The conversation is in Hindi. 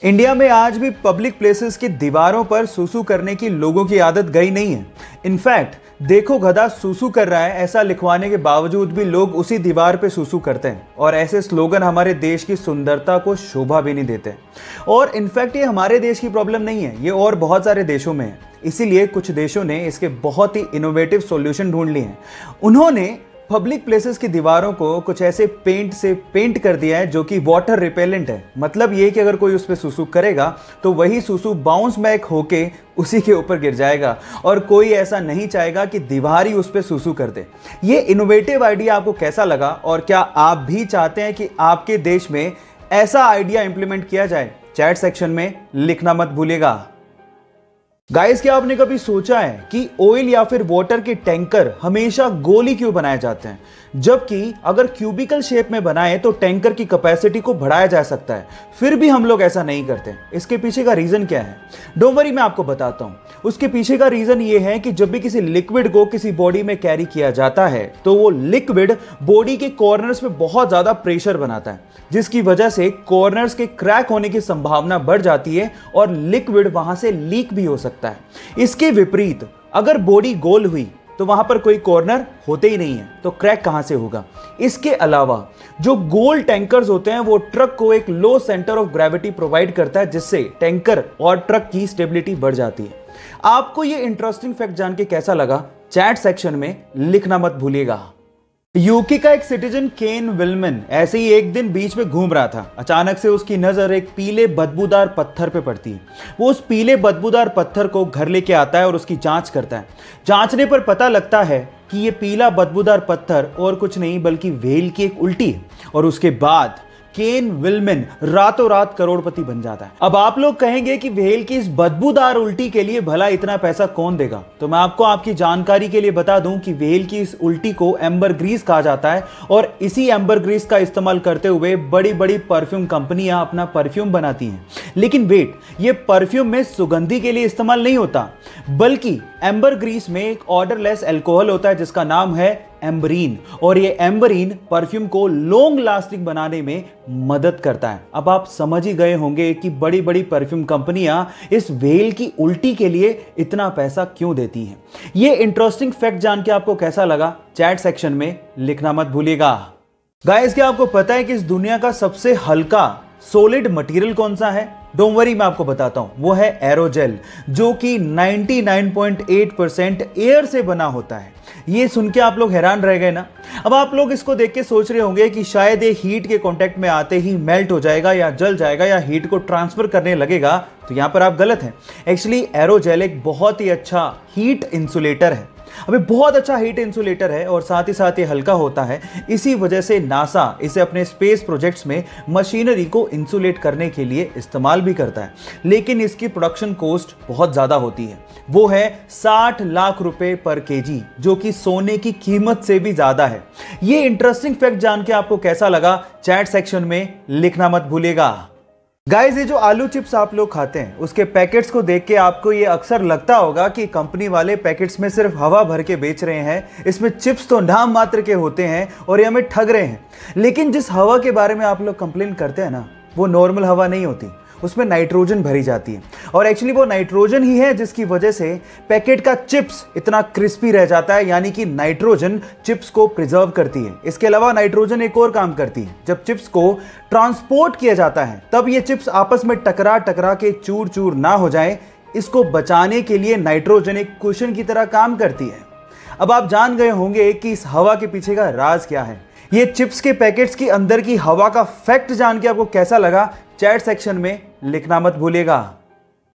इंडिया में आज भी पब्लिक प्लेसेस की दीवारों पर सूसू करने की लोगों की आदत गई नहीं है। इनफैक्ट देखो गधा सूसू कर रहा है ऐसा लिखवाने के बावजूद भी लोग उसी दीवार पे सूसू करते हैं और ऐसे स्लोगन हमारे देश की सुंदरता को शोभा भी नहीं देते। और इनफैक्ट ये हमारे देश की प्रॉब्लम नहीं है, ये और बहुत सारे देशों में है। इसीलिए कुछ देशों ने इसके बहुत ही इनोवेटिव सॉल्यूशन ढूंढ लिए हैं। उन्होंने पब्लिक प्लेसेस की दीवारों को कुछ ऐसे पेंट से पेंट कर दिया है जो कि वाटर रिपेलेंट है। मतलब ये कि अगर कोई उस पर सुसु करेगा तो वही सुसु बाउंस बैक होके उसी के ऊपर गिर जाएगा और कोई ऐसा नहीं चाहेगा कि दीवार ही उस पर सुसु कर दे। ये इनोवेटिव आइडिया आपको कैसा लगा और क्या आप भी चाहते हैं कि आपके देश में ऐसा आइडिया इंप्लीमेंट किया जाए? चैट सेक्शन में लिखना मत भूलिएगा। गाइस, क्या आपने कभी सोचा है कि ऑयल या फिर वाटर के टैंकर हमेशा गोल ही क्यों बनाए जाते हैं, जबकि अगर क्यूबिकल शेप में बनाए तो टैंकर की कैपेसिटी को बढ़ाया जा सकता है, फिर भी हम लोग ऐसा नहीं करते। इसके पीछे का रीजन क्या है? डोंट वरी, मैं आपको बताता हूं। उसके पीछे का रीजन ये है कि जब भी किसी लिक्विड को किसी बॉडी में कैरी किया जाता है तो वो लिक्विड बॉडी के कॉर्नर्स पे बहुत ज्यादा प्रेशर बनाता है, जिसकी वजह से कॉर्नर्स के क्रैक होने की संभावना बढ़ जाती है और लिक्विड वहां से लीक भी हो सकता है। इसके विपरीत अगर बॉडी गोल हुई तो वहां पर कोई कॉर्नर होते ही नहीं है, तो क्रैक कहां से होगा? इसके अलावा जो गोल टैंकर्स होते हैं वो ट्रक को एक लो सेंटर ऑफ ग्रेविटी प्रोवाइड करता है, जिससे टैंकर और ट्रक की स्टेबिलिटी बढ़ जाती है। आपको ये इंटरेस्टिंग फैक्ट जान के कैसा लगा? चैट सेक्शन में लिखना मत भूलिएगा। यूके का एक सिटीजन केन विलमन ऐसे ही एक दिन बीच में घूम रहा था। अचानक से उसकी नजर एक पीले बदबूदार पत्थर पे पड़ती है। वो उस पीले बदबूदार पत्थर को घर लेके आता है और उसकी जांच करता है। जांचने पर पता लगता है कि ये पीला बदबूदार पत्थर और कुछ नहीं बल्कि व्हेल की एक उल्टी है। और उसके बाद केन विलमन रातों रात करोड़पति बन जाता है। अब आप लोग कहेंगे कि व्हेल की इस बदबूदार उल्टी के लिए भला इतना पैसा कौन देगा? तो मैं आपको आपकी जानकारी के लिए बता दूं कि व्हेल की इस उल्टी को एम्बर ग्रीस कहा जाता है और इसी एम्बर ग्रीस का इस्तेमाल करते हुए बड़ी बड़ी परफ्यूम कंपनियां अपना परफ्यूम बनाती हैं। लेकिन वेट, ये परफ्यूम में सुगंधी के लिए इस्तेमाल नहीं होता, बल्कि एम्बर ग्रीस में एक ऑर्डरलेस अल्कोहल होता है जिसका नाम है एम्बरीन, और ये एम्बरीन परफ्यूम को लॉन्ग लास्टिंग बनाने में मदद करता है। अब आप समझ ही गए होंगे कि बड़ी बड़ी परफ्यूम कंपनियां इस व्हेल की उल्टी के लिए इतना पैसा क्यों देती हैं। ये इंटरेस्टिंग फैक्ट जान के आपको कैसा लगा? चैट सेक्शन में लिखना मत भूलिएगा। गाइस, क्या आपको पता है कि इस दुनिया का सबसे हल्का सॉलिड मटेरियल कौन सा है? डोंट वरी, मैं आपको बताता हूं। वो है एरोजेल, जो कि 99.8% एयर से बना होता है। ये सुन के आप लोग हैरान रह गए ना? अब आप लोग इसको देख के सोच रहे होंगे कि शायद ये हीट के कांटेक्ट में आते ही मेल्ट हो जाएगा या जल जाएगा या हीट को ट्रांसफर करने लगेगा। तो यहां पर आप गलत हैं। एक्चुअली एरोजेल एक बहुत ही अच्छा हीट इंसुलेटर है। अभी बहुत अच्छा हीट इंसुलेटर है और साथ ही साथ ये हल्का होता है। इसी वजह से नासा इसे अपने स्पेस प्रोजेक्ट्स में मशीनरी को इंसुलेट करने के लिए इस्तेमाल भी करता है। लेकिन इसकी प्रोडक्शन कॉस्ट बहुत ज्यादा होती है। वो है 60 लाख रुपए पर केजी, जो कि सोने की कीमत से भी ज्यादा है। ये इंटरेस्टिंग फैक्ट जान के आपको कैसा लगा? चैट सेक्शन में लिखना मत भूलिएगा। गाइस, ये जो आलू चिप्स आप लोग खाते हैं उसके पैकेट्स को देख के आपको ये अक्सर लगता होगा कि कंपनी वाले पैकेट्स में सिर्फ हवा भर के बेच रहे हैं। इसमें चिप्स तो नाम मात्र के होते हैं और ये हमें ठग रहे हैं। लेकिन जिस हवा के बारे में आप लोग कंप्लेन करते हैं ना, वो नॉर्मल हवा नहीं होती, उसमें नाइट्रोजन भरी जाती है। और एक्चुअली वो नाइट्रोजन ही है जिसकी वजह से पैकेट का चिप्स इतना क्रिस्पी रह जाता है, यानी कि नाइट्रोजन चिप्स को प्रिजर्व करती है। इसके अलावा नाइट्रोजन एक और काम करती है। जब चिप्स को ट्रांसपोर्ट किया जाता है तब ये चिप्स आपस में टकरा टकरा के चूर चूर ना हो जाए, इसको बचाने के लिए नाइट्रोजन एक कुशन की तरह काम करती है। अब आप जान गए होंगे कि इस हवा के पीछे का राज क्या है। ये चिप्स के पैकेट्स की अंदर की हवा का फैक्ट जान के आपको कैसा लगा? चैट सेक्शन में लिखना मत भूलिएगा।